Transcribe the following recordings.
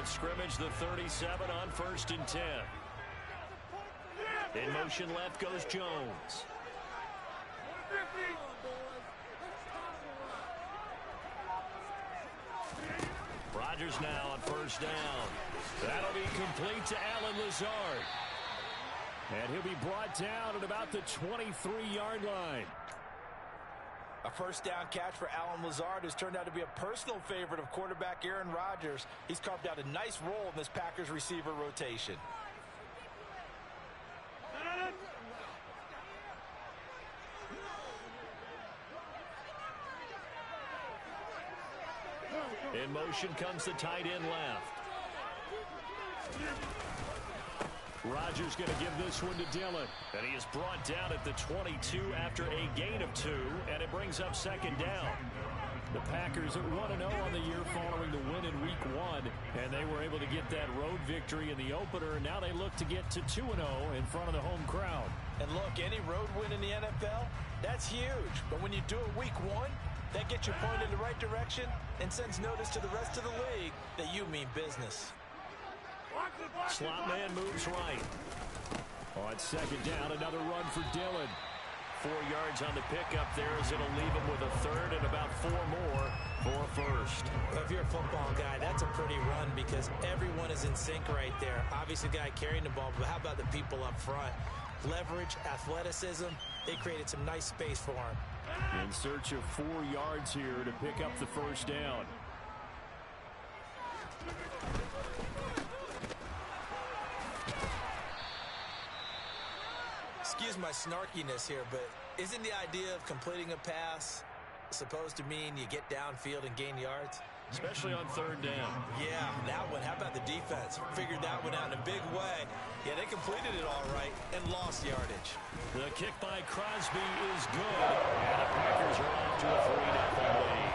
of scrimmage, the 37 on 1st and 10. In motion left goes Jones. Rodgers now on 1st down. That'll be complete to Allen Lazard. And he'll be brought down at about the 23-yard line. A 1st down catch for Allen Lazard has turned out to be a personal favorite of quarterback Aaron Rodgers. He's carved out a nice role in this Packers receiver rotation. In motion comes the tight end left. Rodgers going to give this one to Dillon. And he is brought down at the 22 after a gain of 2, and it brings up 2nd down. The Packers at 1-0 on the year following the win in Week 1, and they were able to get that road victory in the opener, and now they look to get to 2-0 in front of the home crowd. And look, any road win in the NFL, that's huge. But when you do it Week 1, that gets you pointed in the right direction and sends notice to the rest of the league that you mean business. Slot man moves right. On 2nd down, another run for Dillon. 4 yards on the pickup there as it'll leave him with a 3rd and about 4 more for a 1st. Well, if you're a football guy, that's a pretty run because everyone is in sync right there. Obviously, the guy carrying the ball, but how about the people up front? Leverage, athleticism, they created some nice space for him. In search of 4 yards here to pick up the 1st down. Excuse my snarkiness here, but isn't the idea of completing a pass supposed to mean you get downfield and gain yards? Especially on 3rd down. Yeah, that one. How about the defense? Figured that one out in a big way. Yeah, they completed it all right and lost yardage. The kick by Crosby is good, and the Packers are off to a 3-0 lead.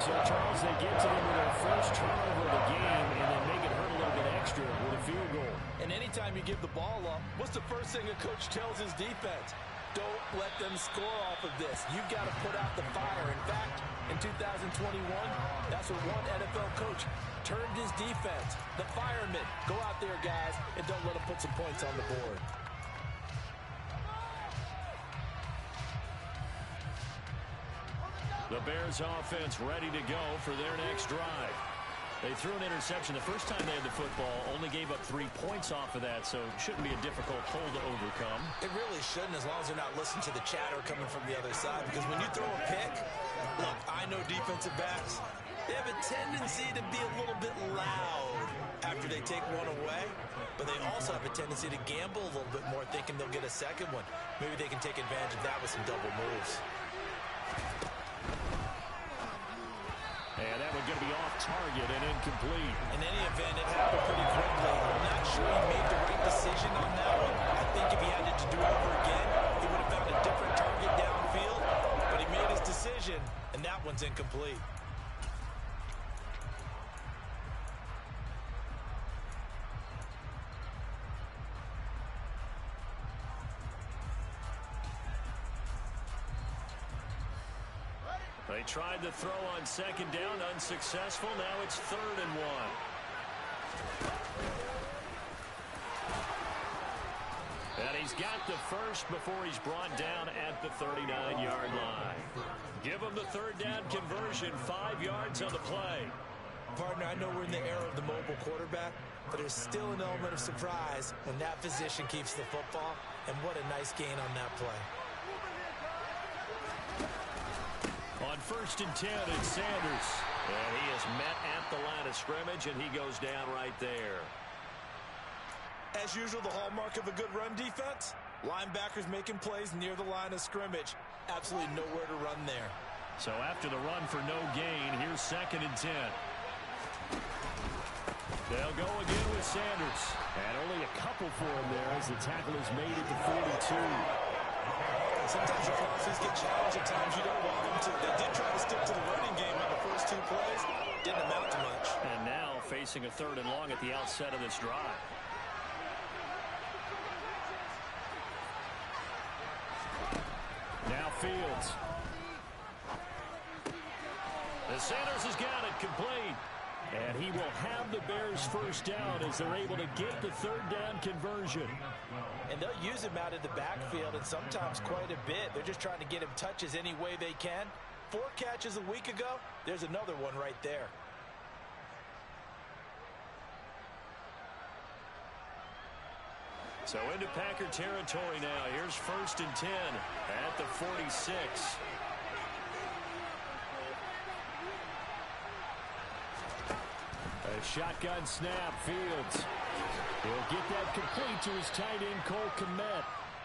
So, Charles, they get to them with their first turnover of the game and then make it hurt a little bit extra with a field goal. And anytime you give the ball up, what's the first thing a coach tells his defense? Don't let them score off of this. You've got to put out the fire. In fact, in 2021, that's what one NFL coach termed his defense. The firemen. Go out there, guys, and don't let them put some points on the board. The Bears offense ready to go for their next drive. They threw an interception the first time they had the football, only gave up 3 points off of that, so it shouldn't be a difficult hole to overcome. It really shouldn't, as long as they're not listening to the chatter coming from the other side, because when you throw a pick, look, I know defensive backs, they have a tendency to be a little bit loud after they take one away, but they also have a tendency to gamble a little bit more, thinking they'll get a second one. Maybe they can take advantage of that with some double moves. And that one going to be off target and incomplete. In any event, it happened pretty quickly. I'm not sure he made the right decision on that one. I think if he had to do it over again, he would have found a different target downfield. But he made his decision, and that one's incomplete. They tried to throw on 2nd down, unsuccessful. Now it's 3rd and 1. And he's got the first before he's brought down at the 39-yard line. Give him the 3rd down conversion, 5 yards on the play. Partner, I know we're in the era of the mobile quarterback, but there's still an element of surprise when that position keeps the football, and what a nice gain on that play. On 1st and 10, it's Sanders. And he is met at the line of scrimmage, and he goes down right there. As usual, the hallmark of a good run defense, linebackers making plays near the line of scrimmage. Absolutely nowhere to run there. So after the run for no gain, here's 2nd and 10. They'll go again with Sanders. And only a couple for him there as the tackle is made at the 42. Sometimes the crosses get challenged at times. You don't want them to. They did try to stick to the running game on the first 2 plays. Didn't amount to much. And now facing a 3rd and long at the outset of this drive. Now Fields. And Sanders has got it complete. And he will have the Bears first down as they're able to get the third down conversion. And they'll use him out of the backfield, and sometimes quite a bit. They're just trying to get him touches any way they can. 4 catches a week ago. There's another one right there. So into Packer territory now. Here's 1st and 10 at the 46. A shotgun snap. Fields. He'll get that complete to his tight end, Cole Kmet.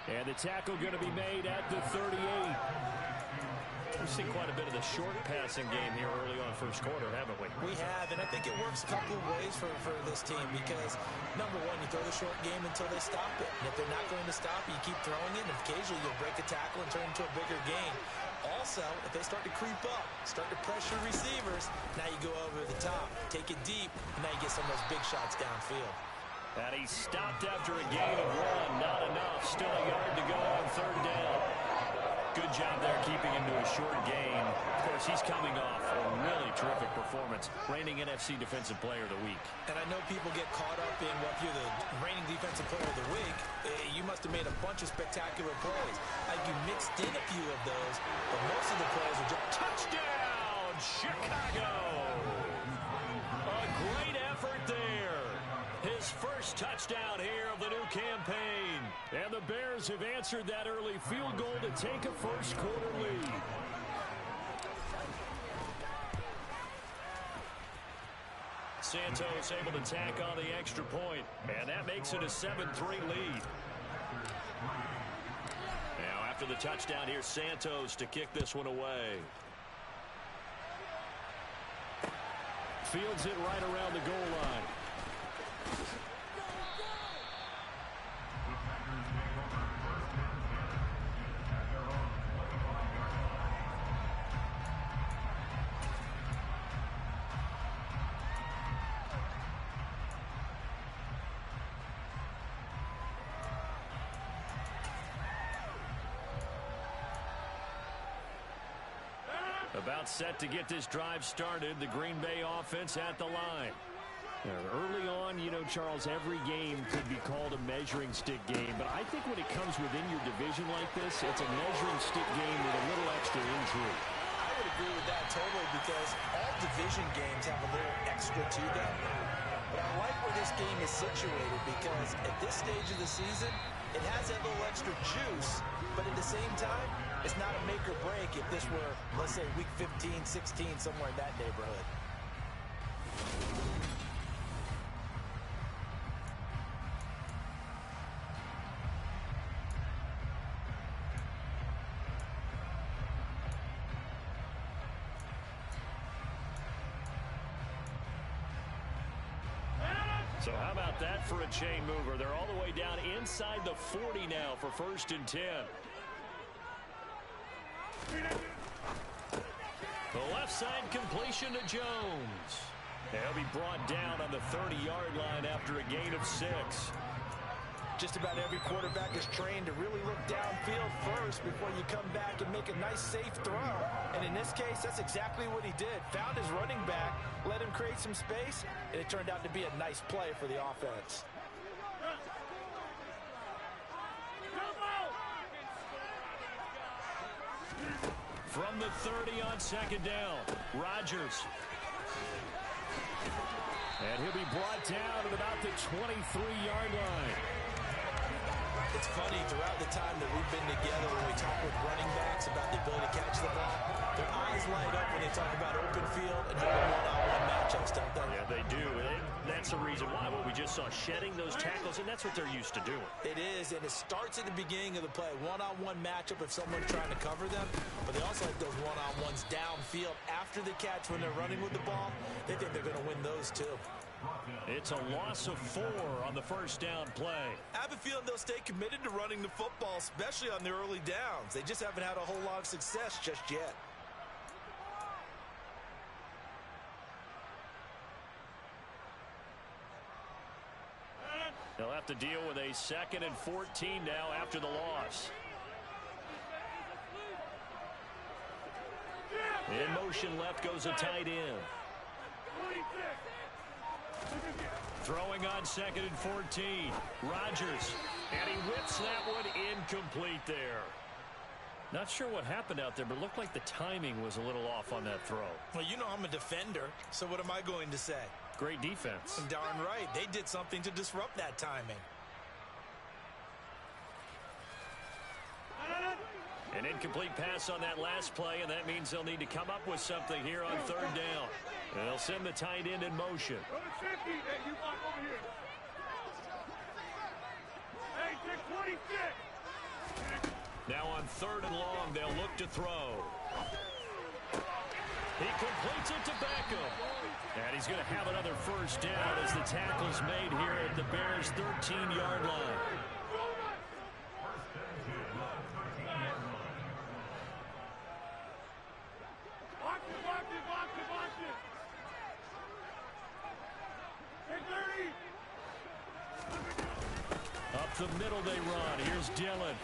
And the tackle going to be made at the 38. We've seen quite a bit of the short passing game here early on first quarter, haven't we? We have, and I think it works a couple of ways for this team because, number one, you throw the short game until they stop it. And if they're not going to stop it, you keep throwing it, and occasionally you'll break a tackle and turn it into a bigger gain. Also, if they start to creep up, start to pressure receivers, now you go over the top, take it deep, and now you get some of those big shots downfield. And he stopped after a gain of 1. Not enough. Still a yard to go on third down. Good job there keeping him to a short gain. Of course, he's coming off a really terrific performance. Reigning NFC Defensive Player of the Week. And I know people get caught up in what you're the reigning Defensive Player of the Week. You must have made a bunch of spectacular plays. Like you mixed in a few of those, but most of the plays are just touchdown, Chicago. A great effort there. His first touchdown here of the new campaign. And the Bears have answered that early field goal to take a first quarter lead. Santos able to tack on the extra point. And that makes it a 7-3 lead. Now after the touchdown, here's Santos to kick this one away. Fields it right around the goal line. About set to get this drive started. The Green Bay offense at the line. Early on, you know, Charles, every game could be called a measuring stick game. But I think when it comes within your division like this, it's a measuring stick game with a little extra intrigue. I would agree with that totally because all division games have a little extra to them. But I like where this game is situated because at this stage of the season, it has that little extra juice. But at the same time, it's not a make or break if this were, let's say, week 15, 16, somewhere in that neighborhood. So how about that for a chain mover? They're all the way down inside the 40 now for 1st and 10. The left side completion to Jones. He'll be brought down on the 30-yard line after a gain of 6. Just about every quarterback is trained to really look downfield first before you come back and make a nice, safe throw. And in this case, that's exactly what he did. Found his running back, let him create some space, and it turned out to be a nice play for the offense. From the 30 on 2nd down, Rodgers. And he'll be brought down at about the 23-yard line. It's funny, throughout the time that we've been together, when we talk with running backs about the ability to catch the ball, their eyes light up when they talk about open field and having one-on-one matchups, don't they? Yeah, they do. That's the reason why. Well, we just saw shedding those tackles, and that's what they're used to doing. It is, and it starts at the beginning of the play. One-on-one matchup if someone's trying to cover them, but they also like those one-on-ones downfield after the catch when they're running with the ball. They think they're going to win those, too. It's a loss of 4 on the first down play. I have a feeling they'll stay committed to running the football, especially on the early downs. They just haven't had a whole lot of success just yet. They'll have to deal with a 2nd and 14 now after the loss. In motion left goes a tight end. Throwing on 2nd and 14. Rodgers. And he whips that one incomplete there. Not sure what happened out there, but it looked like the timing was a little off on that throw. Well, you know I'm a defender, so what am I going to say? Great defense. Darn right. They did something to disrupt that timing. An incomplete pass on that last play, and that means they'll need to come up with something here on 3rd down. And they'll send the tight end in motion. Now on 3rd and long, they'll look to throw. He completes it to Beckham. And he's going to have another 1st down as the tackle's made here at the Bears' 13-yard line. Up the middle they run. Here's Dillon.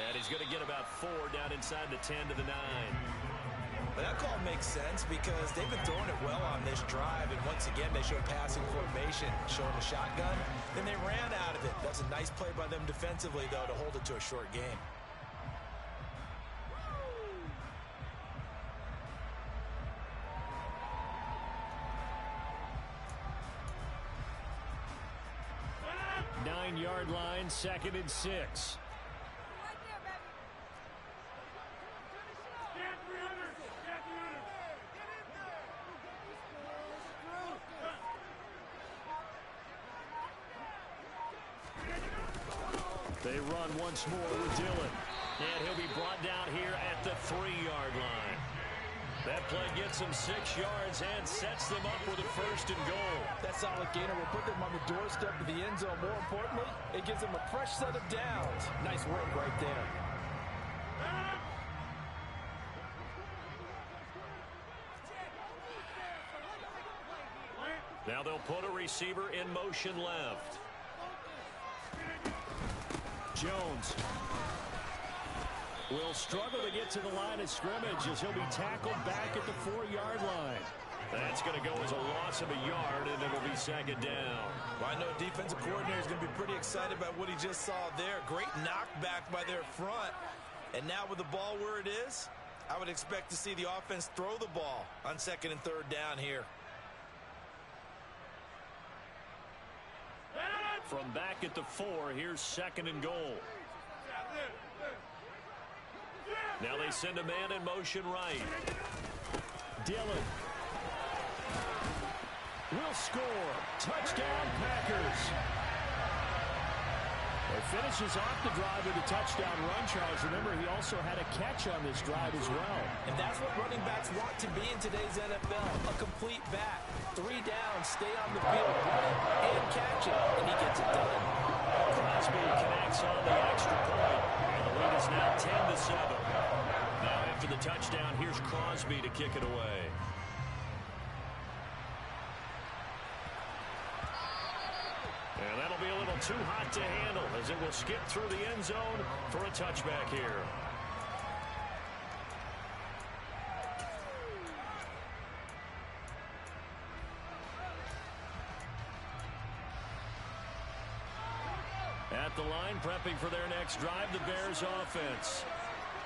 And he's going to get about 4 down inside the 10 to the 9. But that call makes sense because they've been throwing it well on this drive. And once again, they showed passing formation, showing a shotgun. Then they ran out of it. That's a nice play by them defensively, though, to hold it to a short game. Yard line, 2nd and 6. They run once more with Dillon. And he'll be brought down here at the 3-yard line. That play gets them 6 yards and sets them up with a 1st and goal. That solid gainer will put them on the doorstep of the end zone. More importantly, it gives them a fresh set of downs. Nice work right there. Now they'll put a receiver in motion left. Jones will struggle to get to the line of scrimmage as he'll be tackled back at the 4-yard line. That's going to go as a loss of a yard, and it'll be 2nd down. Well, I know defensive coordinator is going to be pretty excited about what he just saw there. Great knockback by their front. And now with the ball where it is, I would expect to see the offense throw the ball on 2nd and 3rd down here. From back at the 4, here's 2nd and goal. Now they send a man in motion right. Dillon will score. Touchdown, Packers. He finishes off the drive with a touchdown run, Charles. Remember, he also had a catch on this drive as well. And that's what running backs want to be in today's NFL. A complete back. 3 downs, stay on the field, run it, and catch it. And he gets it done. Crosby connects on the extra point. And the lead is now 10-7. Now after the touchdown, here's Crosby to kick it away. And that'll be a little too hot to handle as it will skip through the end zone for a touchback here. At the line, prepping for their next drive, the Bears offense.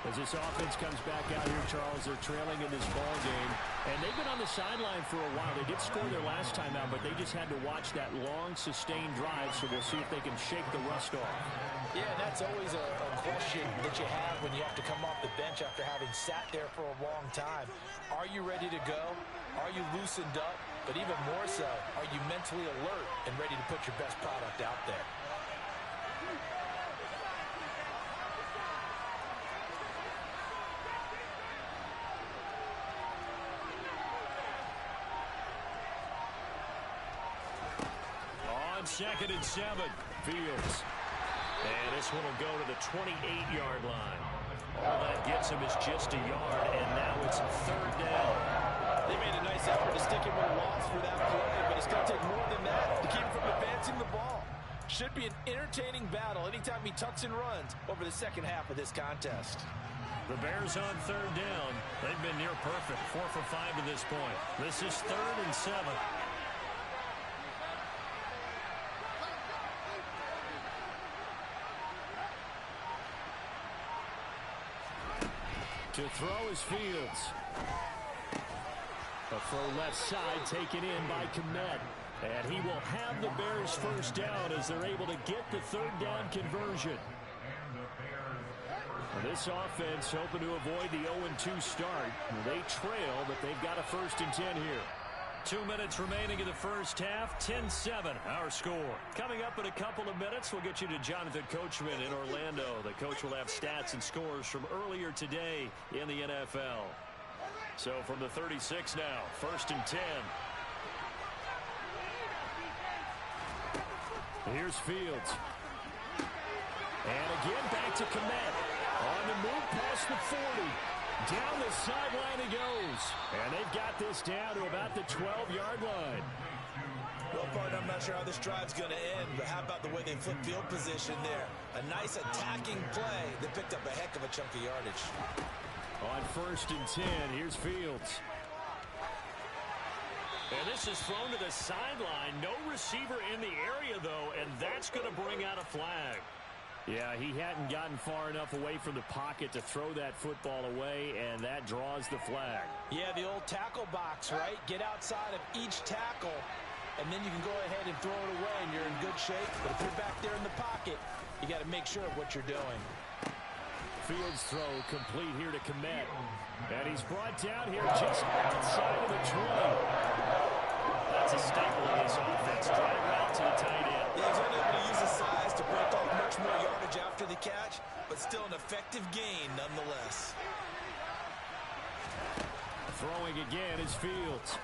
As this offense comes back out here, Charles, they're trailing in this ball game. And they've been on the sideline for a while. They did score their last time out, but they just had to watch that long, sustained drive, so we'll see if they can shake the rust off. Yeah, that's always a question that you have when you have to come off the bench after having sat there for a long time. Are you ready to go? Are you loosened up? But even more so, are you mentally alert and ready to put your best product out there? On 2nd and 7, Fields. And this one will go to the 28-yard line. All that gets him is just a yard, and now it's 3rd down. They made a nice effort to stick him with a loss for that play, but it's going to take more than that to keep him from advancing the ball. Should be an entertaining battle anytime he tucks and runs over the second half of this contest. The Bears on third down. They've been near perfect, 4 for 5 to this point. This is 3rd and 7. To throw is Fields. A throw left side taken in by Kmet. And he will have the Bears first down as they're able to get the third down conversion. This offense hoping to avoid the 0-2 start. They trail, but they've got a 1st and 10 here. 2 minutes remaining in the first half. 10-7 our score. Coming up in a couple of minutes, we'll get you to Jonathan Coachman in Orlando. The coach will have stats and scores from earlier today in the NFL. So from the 36 now, 1st and 10. Here's Fields. And again back to Kmet. On the move past the 40. Down the sideline he goes. And they've got this down to about the 12-yard line. Well, partner, I'm not sure how this drive's going to end, but how about the way they flip field position there? A nice attacking play that picked up a heck of a chunk of yardage. On 1st and 10, here's Fields. And this is thrown to the sideline. No receiver in the area, though, and that's going to bring out a flag. Yeah, he hadn't gotten far enough away from the pocket to throw that football away, and that draws the flag. Yeah, the old tackle box, right? Get outside of each tackle, and then you can go ahead and throw it away, and you're in good shape. But if you're back there in the pocket, you got to make sure of what you're doing. Fields throw complete here to Kmet. And he's brought down here just outside of the 20. That's a staple of this offense. Drive out to the tight end. Yeah, he's only able to use his size to break off much more yardage after the catch, but still an effective gain nonetheless. Throwing again is Fields.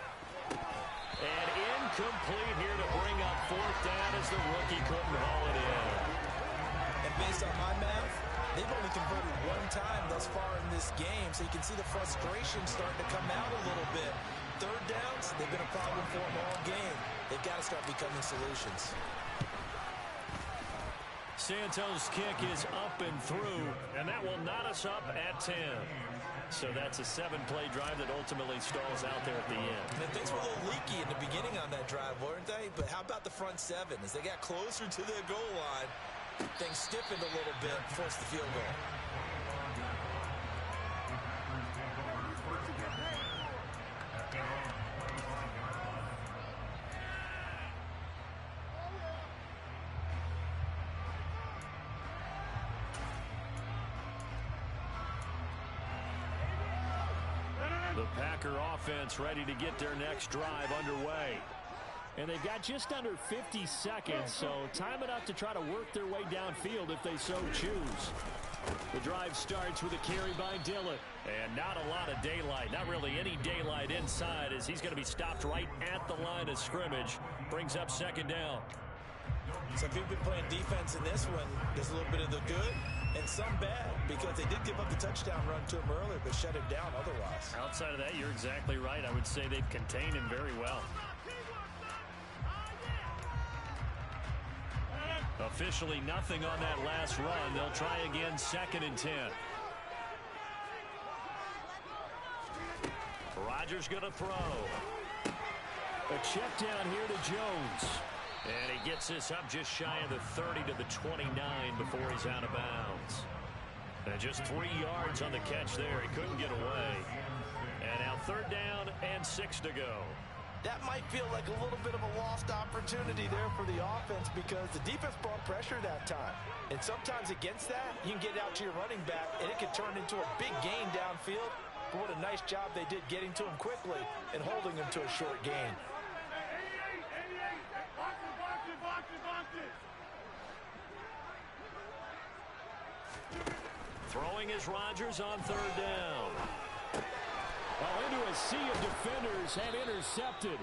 And incomplete here to bring up 4th down as the rookie couldn't haul it in. And based on my math, they've only converted 1 time thus far in this game, so you can see the frustration starting to come out a little bit. Third downs, they've been a problem for them all game. They've got to start becoming solutions. Santos' kick is up and through, and that will knot us up at 10. So that's a 7-play drive that ultimately stalls out there at the end. And things were a little leaky in the beginning on that drive, weren't they? But how about the front 7? As they got closer to their goal line, things stiffened a little bit, forced the field goal. The Packer offense ready to get their next drive underway. And they've got just under 50 seconds, so time enough to try to work their way downfield if they so choose. The drive starts with a carry by Dillon. And not a lot of daylight, not really any daylight inside, as he's going to be stopped right at the line of scrimmage. Brings up 2nd down. So if you've been playing defense in this one, there's a little bit of the good and some bad, because they did give up the touchdown run to him earlier, but shut him down otherwise. Outside of that, you're exactly right. I would say they've contained him very well. Officially nothing on that last run. They'll try again, 2nd and 10. Rodgers going to throw. A check down here to Jones. And he gets this up just shy of the 30 to the 29 before he's out of bounds. And just 3 yards on the catch there. He couldn't get away. And now 3rd down and 6 to go. That might feel like a little bit of a lost opportunity there for the offense, because the defense brought pressure that time. And sometimes against that, you can get out to your running back, and it can turn into a big gain downfield. But what a nice job they did getting to him quickly and holding him to a short gain. Throwing is Rodgers on 3rd down. Oh, into a sea of defenders and intercepted.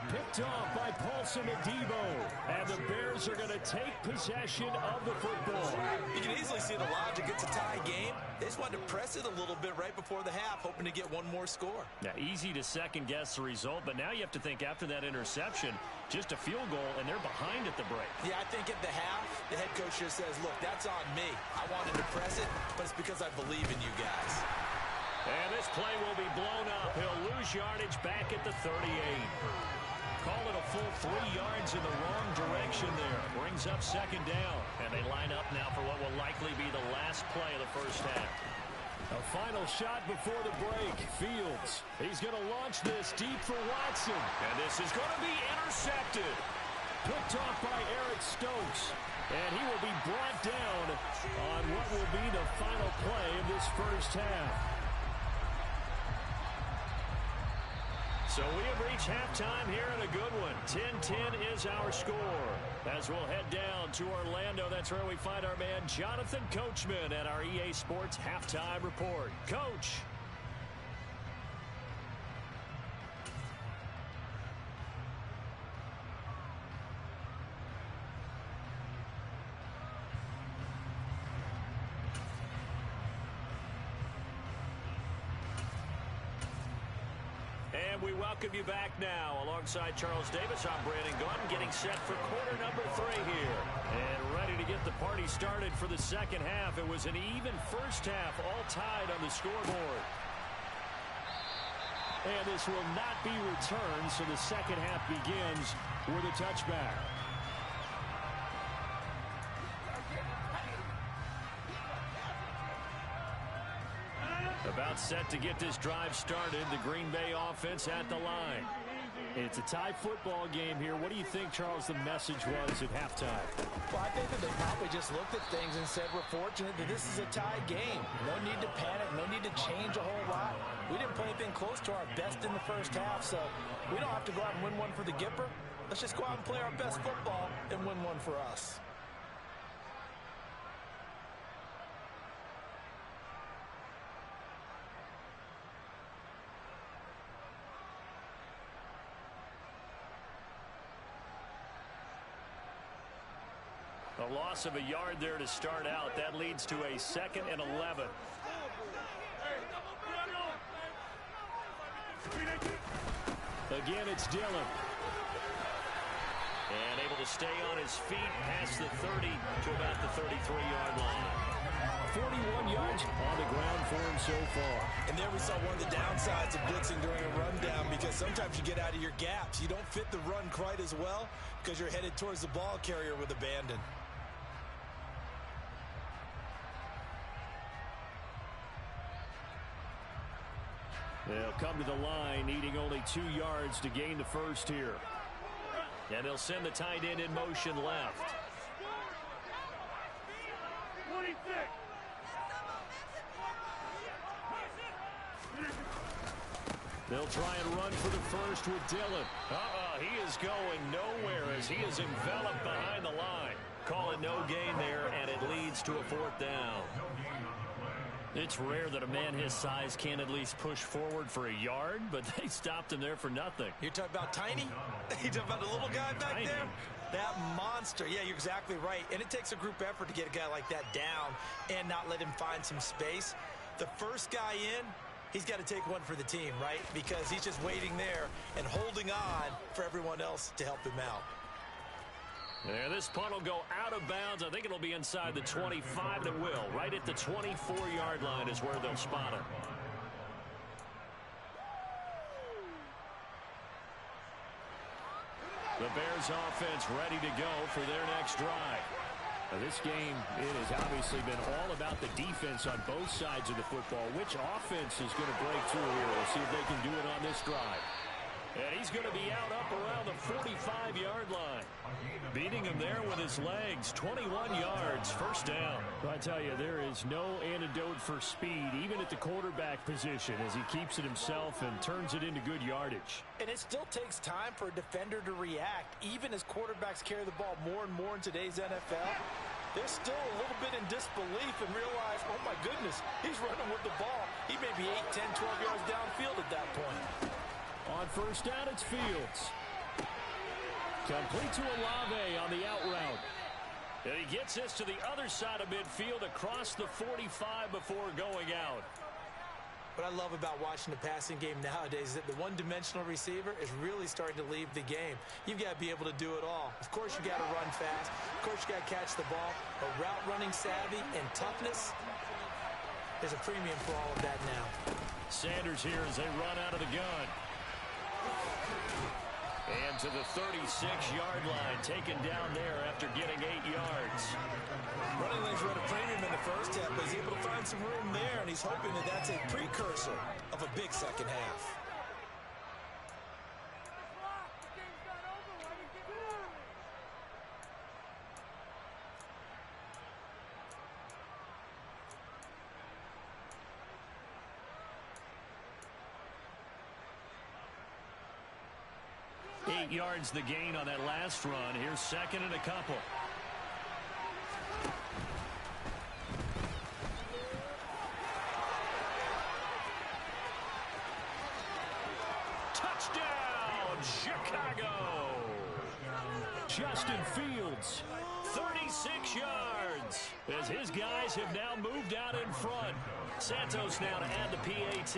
Picked off by Paulson Adebo. And the Bears are going to take possession of the football. You can easily see the logic. It's a tie game. They just wanted to press it a little bit right before the half, hoping to get one more score. Yeah, easy to second-guess the result, but now you have to think after that interception, just a field goal, and they're behind at the break. Yeah, I think at the half, the head coach just says, look, that's on me. I wanted to press it, but it's because I believe in you guys. And this play will be blown up. He'll lose yardage back at the 38. Call it a full 3 yards in the wrong direction there. Brings up second down. And they line up now for what will likely be the last play of the first half. A final shot before the break. Fields. He's going to launch this deep for Watson. And this is going to be intercepted. Picked off by Eric Stokes. And he will be brought down on what will be the final play of this first half. So we have reached halftime here in a good one. 10-10 is our score. As we'll head down to Orlando, that's where we find our man Jonathan Coachman at our EA Sports Halftime Report. Coach. And we welcome you back now. Alongside Charles Davis, I'm Brandon Gaudin, getting set for quarter number 3 here. And ready to get the party started for the second half. It was an even first half, all tied on the scoreboard. And this will not be returned, so the second half begins with a touchback. About set to get this drive started. The Green Bay offense at the line. It's a tie football game here. What do you think, Charles, the message was at halftime? Well, I think that they probably just looked at things and said, we're fortunate that this is a tie game. No need to panic. No need to change a whole lot. We didn't play anything close to our best in the first half, so we don't have to go out and win one for the Gipper. Let's just go out and play our best football and win one for us. A loss of a yard there to start out. That leads to a 2nd and 11. Again, it's Dillon. And able to stay on his feet past the 30 to about the 33-yard line. 41 yards on the ground for him so far. And there we saw one of the downsides of blitzing during a rundown, because sometimes you get out of your gaps. You don't fit the run quite as well because you're headed towards the ball carrier with abandon. They'll come to the line, needing only 2 yards to gain the first here. And they'll send the tight end in motion left. They'll try and run for the first with Dillon. He is going nowhere as he is enveloped behind the line. Call it no gain there, and it leads to a 4th down. It's rare that a man his size can at least push forward for a yard, but they stopped him there for nothing. You're talking about Tiny? You're talking about the little guy back Tiny. there? That monster. Yeah, you're exactly right. And it takes a group effort to get a guy like that down and not let him find some space. The first guy in, he's got to take one for the team, right? Because he's just waiting there and holding on for everyone else to help him out. Yeah, this punt will go out of bounds. I think it'll be inside the 25. It will. Right at the 24-yard line is where they'll spot it. The Bears offense ready to go for their next drive. Now, this game, it has obviously been all about the defense on both sides of the football. Which offense is going to break through here? We'll see if they can do it on this drive. And he's going to be out up around the 45-yard line. Beating him there with his legs. 21 yards, first down. I tell you, there is no antidote for speed, even at the quarterback position, as he keeps it himself and turns it into good yardage. And it still takes time for a defender to react, even as quarterbacks carry the ball more and more in today's NFL. they're still a little bit in disbelief and realize, oh my goodness, he's running with the ball. He may be 8, 10, 12 yards downfield at that point. On first down, it's Fields. Complete to Olave on the out route. And he gets this to the other side of midfield across the 45 before going out. What I love about watching the passing game nowadays is that the one-dimensional receiver is really starting to leave the game. You've got to be able to do it all. Of course, you got to run fast. Of course, you got to catch the ball. But route running savvy and toughness, there's a premium for all of that now. Sanders here as they run out of the gun. And to the 36-yard line, taken down there after getting 8 yards. Running lanes were at a premium in the first half, but he's able to find some room there, and he's hoping that that's a precursor of a big second half. Eight yards the gain on that last run. Here's second and a couple. Touchdown, Chicago! Justin Fields, 36 yards, as his guys have now moved out in front. Santos now to add the PAT.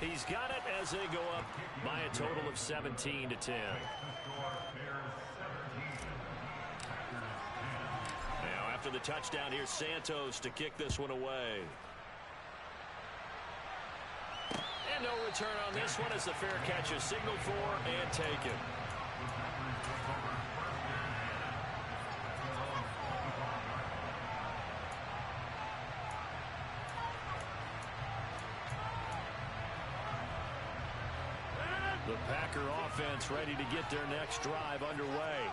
He's got it as they go up by a total of 17-10. Now after the touchdown, here's Santos to kick this one away. And no return on this one as the fair catch is signaled for and taken. The Packer offense ready to get their next drive underway.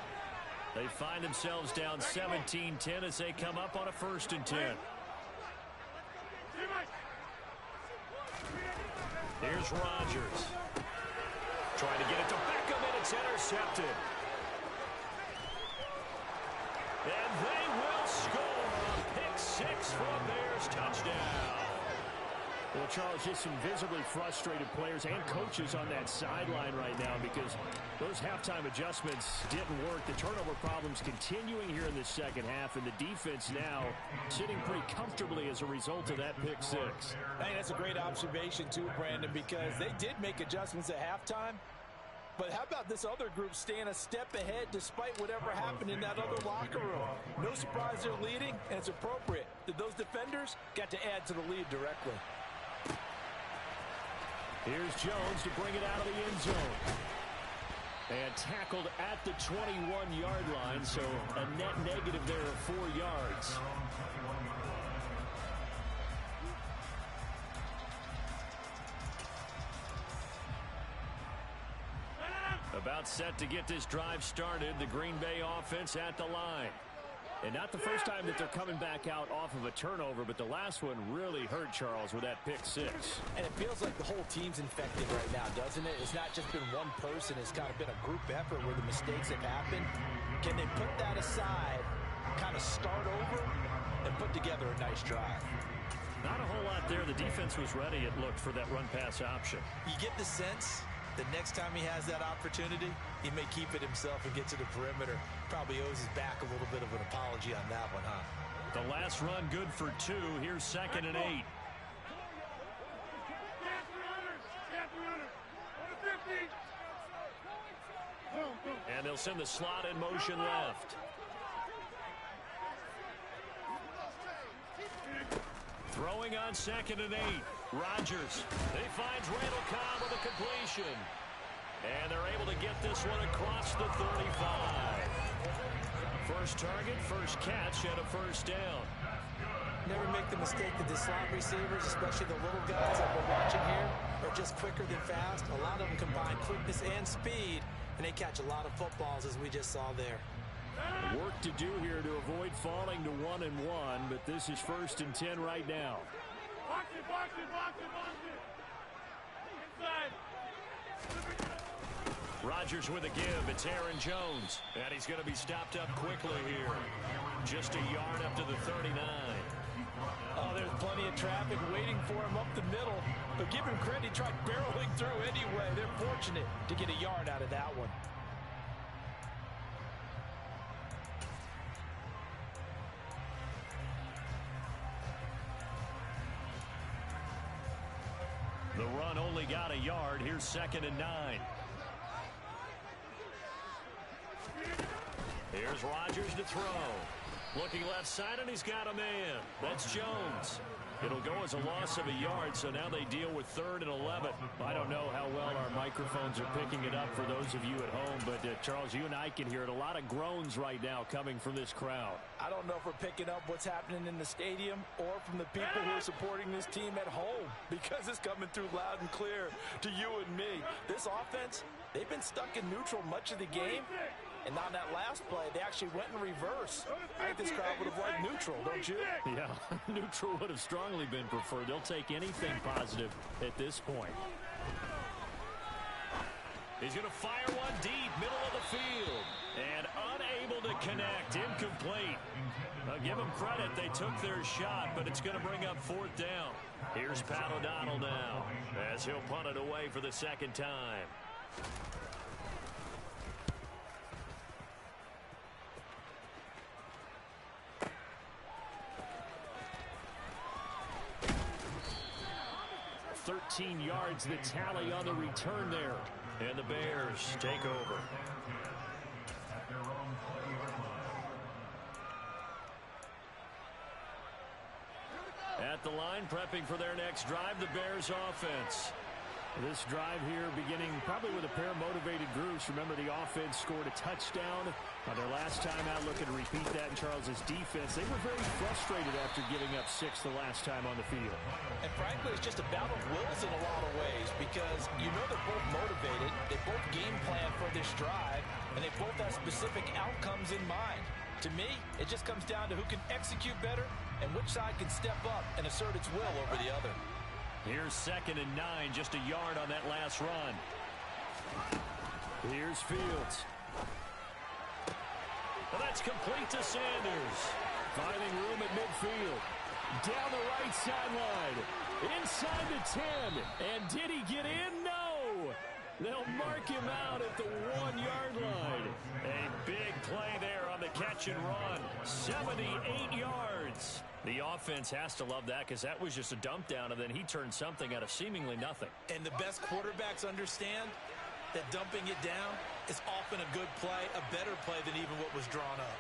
They find themselves down 17-10 as they come up on a 1st and 10. Here's Rodgers. Trying to get it to Beckham, and it's intercepted. And they will score a pick six for a Bears touchdown. Well, Charles, just some visibly frustrated players and coaches on that sideline right now because those halftime adjustments didn't work. The turnover problems continuing here in the second half, and the defense now sitting pretty comfortably as a result of that pick six. I think that's a great observation, too, Brandon, because they did make adjustments at halftime. But how about this other group staying a step ahead despite whatever happened in that other locker room? No surprise they're leading, and it's appropriate that those defenders got to add to the lead directly. Here's Jones to bring it out of the end zone. And tackled at the 21-yard line, so a net negative there of 4 yards. About set to get this drive started, the Green Bay offense at the line. And not the first time that they're coming back out off of a turnover, but the last one really hurt, Charles, with that pick six. And it feels like the whole team's infected right now, doesn't it? It's not just been one person. It's kind of been a group effort where the mistakes have happened. Can they put that aside, kind of start over, and put together a nice drive? Not a whole lot there. The defense was ready, it looked, for that run-pass option. You get the sense that next time he has that opportunity, he may keep it himself and get to the perimeter. Probably owes his back a little bit of an apology on that one, huh? The last run good for 2. Here's 2nd and 8. And they'll send the slot in motion left. Throwing on 2nd and 8. Rodgers. He finds Randall Cobb with a completion. And they're able to get this one across the 35. First target, first catch, and a first down. Never make the mistake that the slot receivers, especially the little guys that we're watching here, are just quicker than fast. A lot of them combine quickness and speed, and they catch a lot of footballs, as we just saw there. Work to do here to avoid falling to 1-1, but this is 1st and 10 right now. Box it, box it, box it, box it. Inside. Rodgers with a give. It's Aaron Jones. And he's going to be stopped up quickly here. Just a yard up to the 39. Oh, there's plenty of traffic waiting for him up the middle. But give him credit, he tried barreling through anyway. They're fortunate to get a yard out of that one. The run only got a yard. Here's 2nd and 9. Here's Rodgers to throw. Looking left side, and he's got a man. That's Jones. It'll go as a loss of a yard, so now they deal with 3rd and 11. I don't know how well our microphones are picking it up for those of you at home, but Charles, you and I can hear it. A lot of groans right now coming from this crowd. I don't know if we're picking up what's happening in the stadium or from the people who are supporting this team at home, because it's coming through loud and clear to you and me. This offense, they've been stuck in neutral much of the game. And on that last play, they actually went in reverse. I think this crowd would have liked neutral, don't you? Yeah, neutral would have strongly been preferred. They'll take anything positive at this point. He's going to fire one deep, middle of the field. And unable to connect, incomplete. I'll give them credit, they took their shot, but it's going to bring up 4th down. Here's Pat O'Donnell now, as he'll punt it away for the 2nd time. $13 yards the tally on the return there. And the Bears take over. At the line, prepping for their next drive, the Bears offense. This drive here beginning probably with a pair of motivated groups. Remember, the offense scored a touchdown on their last time out. Looking to repeat that in Charles's defense. They were very frustrated after giving up 6 the last time on the field. And frankly, it's just a battle of wills in a lot of ways, because you know they're both motivated. They both game plan for this drive, and they both have specific outcomes in mind. To me, it just comes down to who can execute better and which side can step up and assert its will over the other. Here's 2nd and 9, just a yard on that last run. Here's Fields. And that's complete to Sanders. Finding room at midfield. Down the right sideline. Inside the 10. And did he get in? No. They'll mark him out at the 1-yard line. A big play there on the catch and run. 78 yards. The offense has to love that, because that was just a dump down, and then he turned something out of seemingly nothing. And the best quarterbacks understand that dumping it down is often a good play, a better play than even what was drawn up.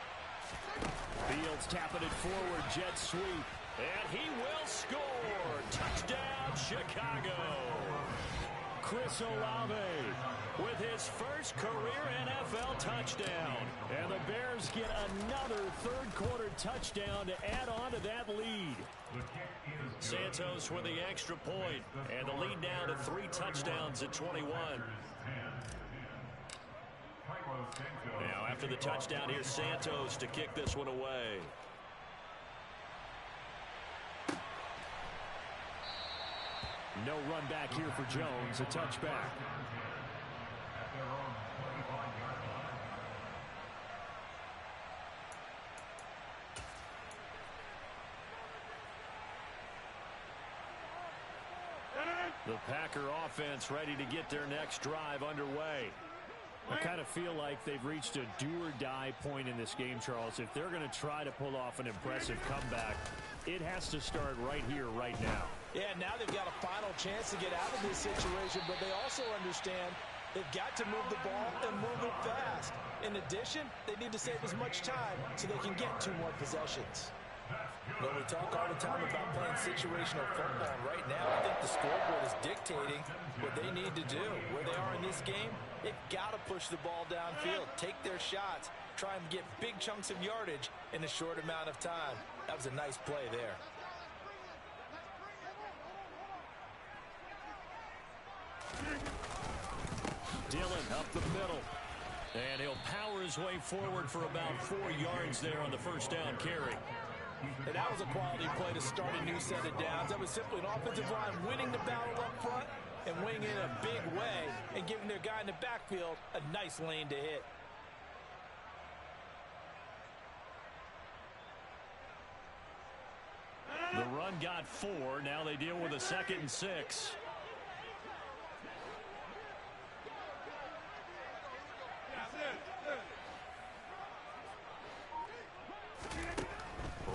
Fields tapping it forward, jet sweep. And he will score. Touchdown, Chicago. Chris Olave with his first career NFL touchdown. And the Bears get another third-quarter touchdown to add on to that lead. Santos with the extra point, and the lead now to 3 touchdowns at 21. Now, after the touchdown, here's Santos to kick this one away. No run back here for Jones, a touchback. The Packer offense ready to get their next drive underway. I kind of feel like they've reached a do-or-die point in this game, Charles. If they're going to try to pull off an impressive comeback, it has to start right here, right now. Yeah, now they've got a final chance to get out of this situation, but they also understand they've got to move the ball and move it fast. In addition, they need to save as much time so they can get 2 more possessions. Well, we talk all the time about playing situational football. Right now, I think the scoreboard is dictating what they need to do. Where they are in this game, they've got to push the ball downfield, take their shots, try and get big chunks of yardage in a short amount of time. That was a nice play there. Dillon up the middle. And he'll power his way forward for about 4 yards there on the first down carry. And that was a quality play to start a new set of downs. That was simply an offensive line winning the battle up front and wing in a big way and giving their guy in the backfield a nice lane to hit. The run got 4. Now they deal with a 2nd and 6.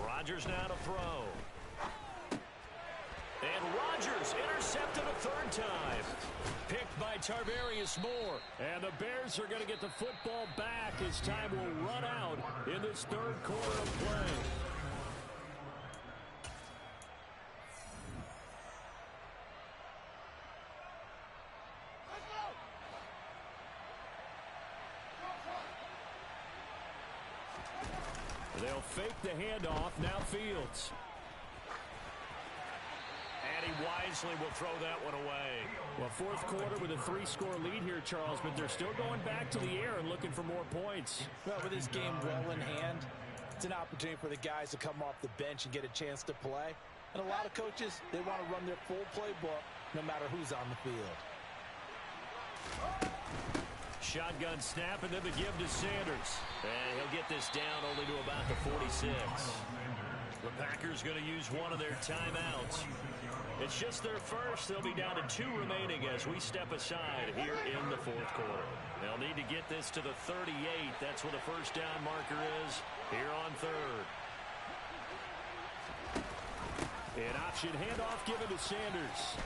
Rodgers now to throw. And Rodgers intercepted a 3rd time. Picked by Tarvarius Moore. And the Bears are going to get the football back as time will run out in this 3rd quarter of play. They'll fake the handoff. Now Fields. And he wisely will throw that one away. Well, 4th quarter with a 3-score lead here, Charles, but they're still going back to the air and looking for more points. Well, with this game well in hand, it's an opportunity for the guys to come off the bench and get a chance to play. And a lot of coaches, they want to run their full playbook no matter who's on the field. Shotgun snap, and then the give to Sanders. And he'll get this down only to about the 46. The Packers going to use one of their timeouts. It's just their first. They'll be down to 2 remaining as we step aside here in the 4th quarter. They'll need to get this to the 38. That's where the first down marker is here on 3rd. An option handoff given to Sanders.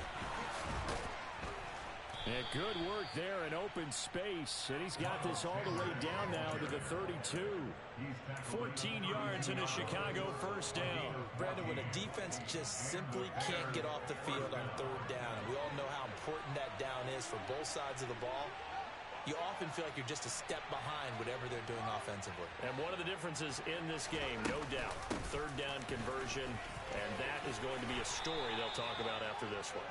And good work there in open space. And he's got this all the way down now to the 32. 14 yards in a Chicago first down. Brandon, when a defense just simply can't get off the field on 3rd down, and we all know how important that down is for both sides of the ball, you often feel like you're just a step behind whatever they're doing offensively. And one of the differences in this game, no doubt, 3rd down conversion, and that is going to be a story they'll talk about after this one.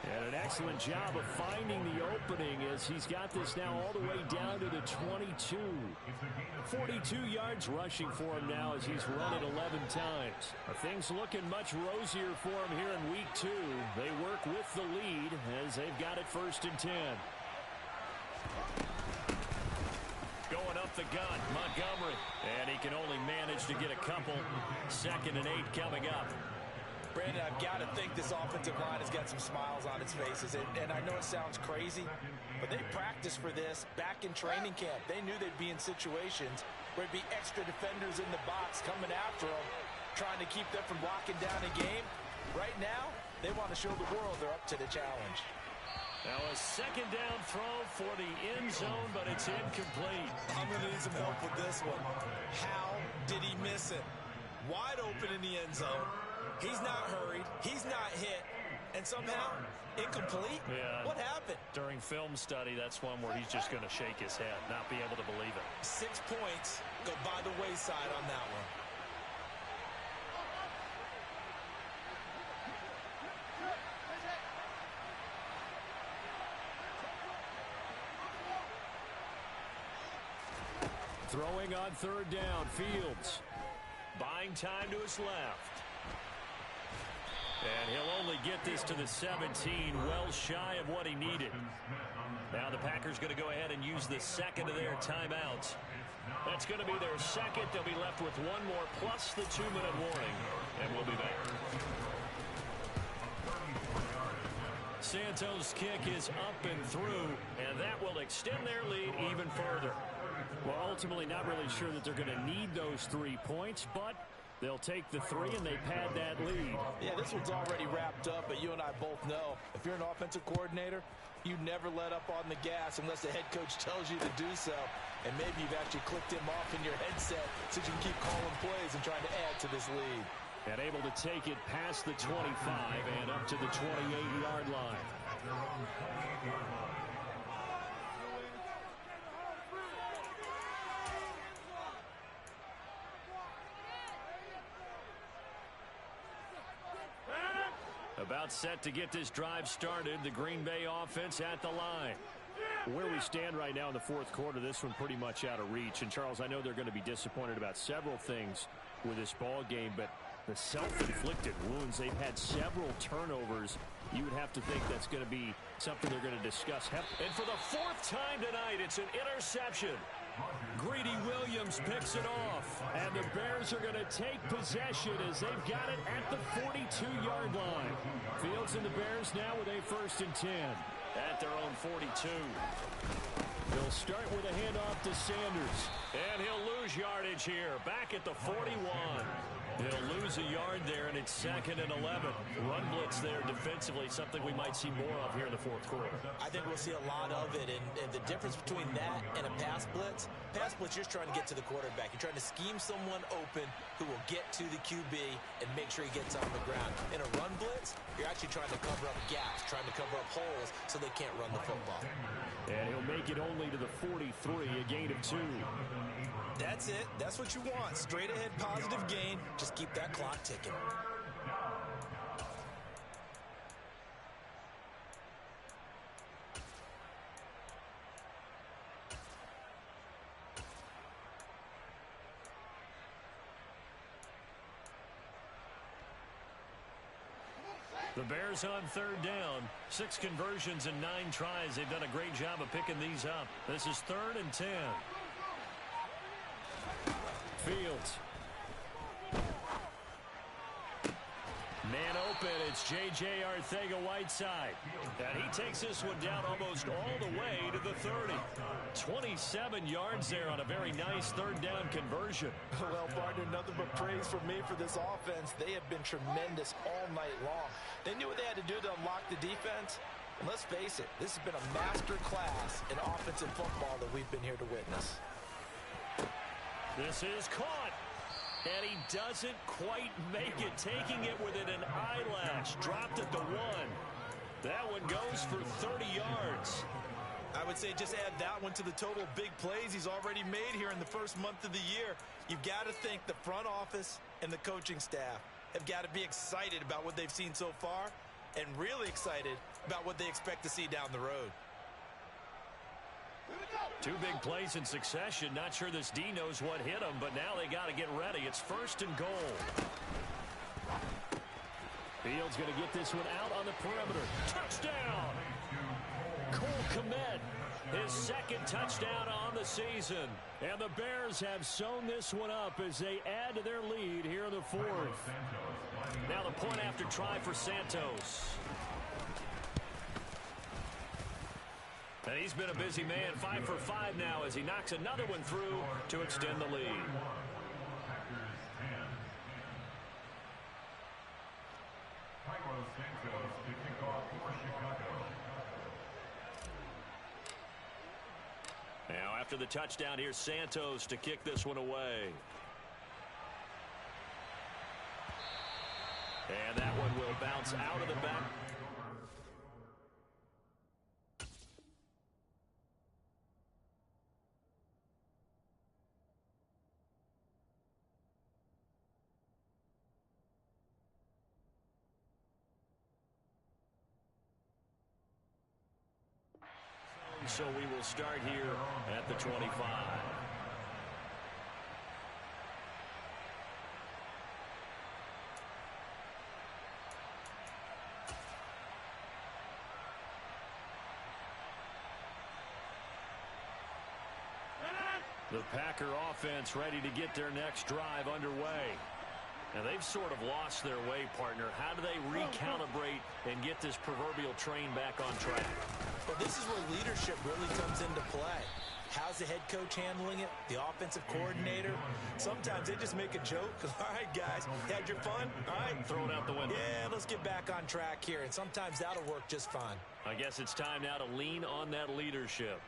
And an excellent job of finding the opening as he's got this now all the way down to the 22. 42 yards rushing for him now as he's run it 11 times. Things looking much rosier for him here in week 2. They work with the lead as they've got it 1st and 10. Going up the gun, Montgomery. And he can only manage to get a couple. 2nd and 8 coming up. Brandon, I've got to think this offensive line has got some smiles on its faces. And I know it sounds crazy, but they practiced for this back in training camp. They knew they'd be in situations where there'd be extra defenders in the box coming after them, trying to keep them from blocking down a game. Right now, they want to show the world they're up to the challenge. Now a 2nd down throw for the end zone, but it's incomplete. I'm going to need some help with this one. How did he miss it? Wide open in the end zone. He's not hurried. He's not hit. And somehow, incomplete? Yeah. What happened? During film study, that's one where he's just going to shake his head, not be able to believe it. 6 points go by the wayside on that one. Throwing on 3rd down, Fields. Buying time to his left. And he'll only get this to the 17, well shy of what he needed. Now the Packers going to go ahead and use the 2nd of their timeouts. That's going to be their 2nd. They'll be left with 1 more plus the 2-minute warning. And we'll be back. Santos' kick is up and through, and that will extend their lead even further. Well, ultimately not really sure that they're going to need those 3 points, but they'll take the 3 and they pad that lead. Yeah, this one's already wrapped up, but you and I both know if you're an offensive coordinator, you never let up on the gas unless the head coach tells you to do so. And maybe you've actually clicked him off in your headset so you can keep calling plays and trying to add to this lead. And able to take it past the 25 and up to the 28-yard line. About set to get this drive started. The Green Bay offense at the line. Where we stand right now in the 4th quarter, this one pretty much out of reach. And, Charles, I know they're going to be disappointed about several things with this ball game, but The self-inflicted wounds. They've had several turnovers. You would have to think that's going to be something they're going to discuss. And for the fourth time tonight, it's an interception. Greedy Williams picks it off. And the Bears are going to take possession as they've got it at the 42-yard line. Fields and the Bears now with a 1st and 10 at their own 42. They'll start with a handoff to Sanders. And he'll lose yardage here. Back at the 41. He'll lose a yard there, and it's 2nd and 11. Run blitz there defensively, something we might see more of here in the 4th quarter. I think we'll see a lot of it, and the difference between that and a pass blitz, you're just trying to get to the quarterback. You're trying to scheme someone open who will get to the QB and make sure he gets on the ground. In a run blitz, you're actually trying to cover up gaps, trying to cover up holes so they can't run the football. And he'll make it only to the 43, a gain of 2. That's it. That's what you want. Straight ahead positive gain. Just keep that clock ticking. The Bears on 3rd down. 6 conversions and 9 tries. They've done a great job of picking these up. This is 3rd and 10. Fields. Man open, it's J.J. Arcega-Whiteside. And he takes this one down almost all the way to the 30. 27 yards there on a very nice 3rd down conversion. Well, partner, nothing but praise from me for this offense. They have been tremendous all night long. They knew what they had to do to unlock the defense. And let's face it, this has been a master class in offensive football that we've been here to witness. This is caught. And he doesn't quite make it, taking it within an eyelash. Dropped at the 1. That one goes for 30 yards. I would say just add that one to the total big plays he's already made here in the first month of the year. You've got to think the front office and the coaching staff have got to be excited about what they've seen so far and really excited about what they expect to see down the road. 2 big plays in succession. Not sure this D knows what hit him, but now they got to get ready. It's 1st and goal. Fields going to get this one out on the perimeter. Touchdown! Cole Kmet, his 2nd touchdown on the season. And the Bears have sewn this one up as they add to their lead here in the 4th. Now the point after try for Santos. And he's been a busy man, 5 for 5 now as he knocks another one through to extend the lead. Now after the touchdown, here's Santos to kick this one away. And that one will bounce out of the back. So we will start here at the 25. The Packer offense ready to get their next drive underway. Now, they've sort of lost their way, partner. How do they recalibrate and get this proverbial train back on track? Well, this is where leadership really comes into play. How's the head coach handling it? The offensive coordinator? Sometimes they just make a joke. All right, guys, had your fun? All right. Throw it out the window. Yeah, let's get back on track here. And sometimes that'll work just fine. I guess it's time now to lean on that leadership.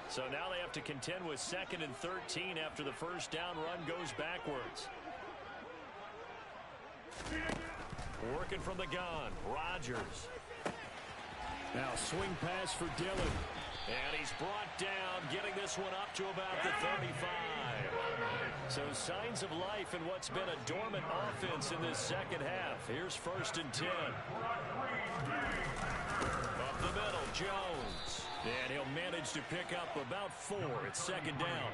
So now they have to contend with 2nd and 13 after the first down run goes backwards. Working from the gun, Rodgers. Now swing pass for Dillon. And he's brought down, getting this one up to about the 35. So signs of life in what's been a dormant offense in this second half. Here's 1st and 10. Jones. And he'll manage to pick up about 4. It's second down.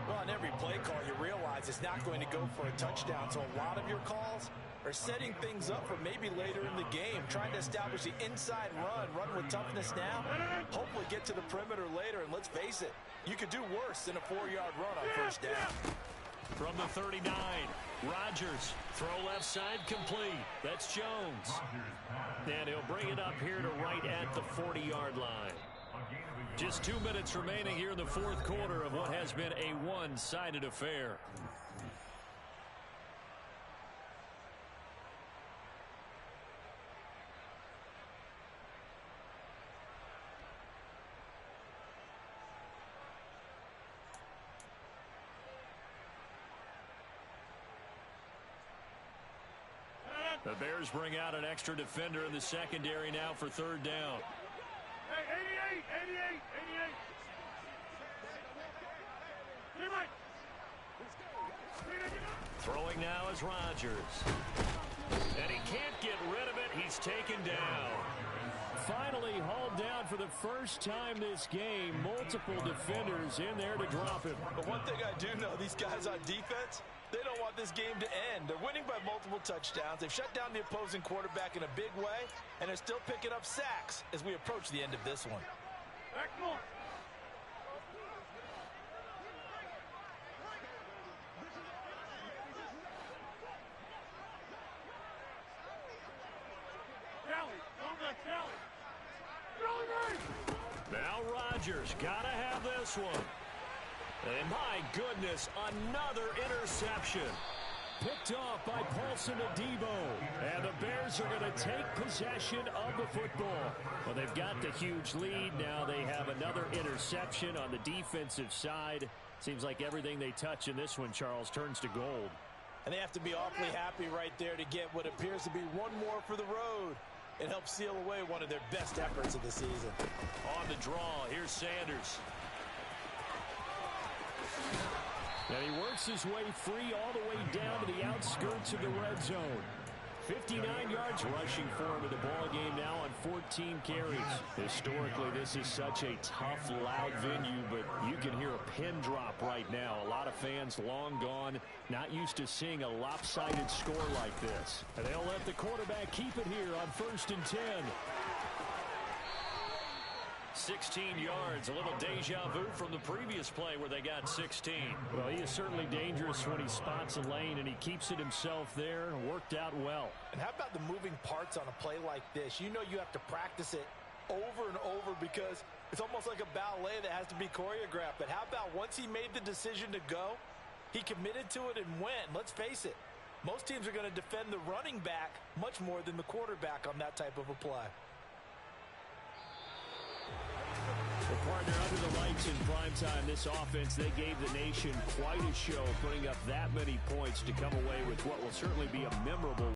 Well, on every play call, you realize it's not going to go for a touchdown. So a lot of your calls are setting things up for maybe later in the game, trying to establish the inside run with toughness now, hopefully get to the perimeter later. And let's face it, you could do worse than a 4-yard run on first down. From the 39, Rodgers, throw left side complete. That's Jones. And he'll bring it up here to right at the 40-yard line. Just 2 minutes remaining here in the fourth quarter of what has been a one-sided affair. The Bears bring out an extra defender in the secondary now for third down. Hey, 88. Throwing now is Rodgers. And he can't get rid of it. He's taken down. Finally hauled down for the first time this game. Multiple defenders in there to drop him. But one thing I do know, these guys on defense, they don't want this game to end. They're winning by multiple touchdowns. They've shut down the opposing quarterback in a big way, and they're still picking up sacks as we approach the end of this one. Come on. Now Rodgers gotta have this one. And my goodness, another interception. Picked off by Paulson Adebo. And the Bears are going to take possession of the football. Well, they've got the huge lead. Now they have another interception on the defensive side. Seems like everything they touch in this one, Charles, turns to gold. And they have to be awfully happy right there to get what appears to be one more for the road. It helps seal away one of their best efforts of the season. On the draw, here's Sanders. And he works his way free all the way down to the outskirts of the red zone. 59 yards rushing for him in the ball game now on 14 carries. Historically, this is such a tough, loud venue, but you can hear a pin drop right now. A lot of fans long gone, not used to seeing a lopsided score like this. And they'll let the quarterback keep it here on 1st and 10. 16 yards, a little deja vu from the previous play where they got 16. Well, he is certainly dangerous when he spots a lane, and he keeps it himself there. Worked out well. And how about the moving parts on a play like this? You know you have to practice it over and over because it's almost like a ballet that has to be choreographed. But how about once he made the decision to go, he committed to it and went. Let's face it, most teams are going to defend the running back much more than the quarterback on that type of a play. Well, partner, under the lights in primetime, this offense, they gave the nation quite a show, putting up that many points to come away with what will certainly be a memorable